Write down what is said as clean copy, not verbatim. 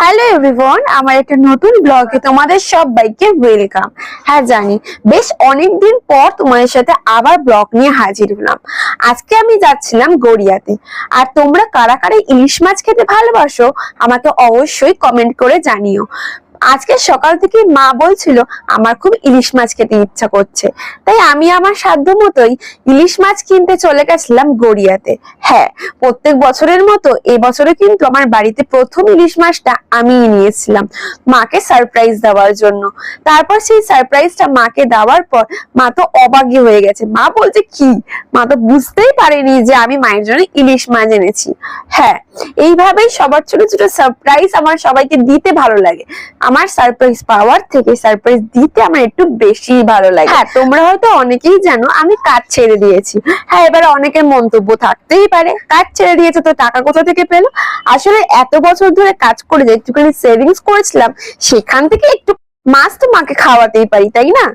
Hello everyone, আমার একটা নতুন ব্লগে তোমাদের সবাইকে ওয়েলকাম। হ্যাঁ জানি, বেশ অনেকদিন পর তোমাদের সাথে আবার ব্লগ নিয়ে হাজির হলাম। আজকে আমি যাচ্ছিলাম গড়িয়াতে। আর তোমরা কারা কারা ইলিশ মাছ খেতে ভালোবাসো আমাকে অবশ্যই কমেন্ট করে জানিও। আজকে সকাল থেকে মা বলছিল আমার খুব ইলিশ মাছ খেতে ইচ্ছা করছে, তাই আমি আমার সাধ্য মতোই ইলিশ মাছ কিনতে চলে গেছিলাম গড়িয়াতে। হ্যাঁ, প্রত্যেক বছরের মতো এবছরে কিন্তু আমার বাড়িতে প্রথম ইলিশ মাছটা আমিই নিয়েছিলাম মাকে সারপ্রাইজ দেওয়ার জন্য। তারপর সেই সারপ্রাইজটা মাকে দেওয়ার পর মা তো অবাকই হয়ে গেছে। মা বলছে কি, মা তো বুঝতেই পারেনি যে আমি মায়ের জন্য ইলিশ মাছ এনেছি। হ্যাঁ, এইভাবেই সবার ছোট ছোট সারপ্রাইজ আমার সবাইকে দিতে ভালো লাগে। আমার সারপ্রাইজ পাওয়ার থেকে সারপ্রাইজ দিতে আমার একটু বেশি ভালো লাগে। হ্যাঁ, তোমরা হয়তো অনেকেই জানো আমি কাজ ছেড়ে দিয়েছি। হ্যাঁ, এবার অনেকের মন্তব্য থাকতেই পারে, কাজ ছেড়ে দিয়েছে তো টাকা কোথা থেকে পেলো? আসলে এত বছর ধরে কাজ করে যে একটুখানি সেভিংস করেছিলাম, সেখান থেকে একটু মাছ তো মাকে খাওয়াতেই পারি, তাই না?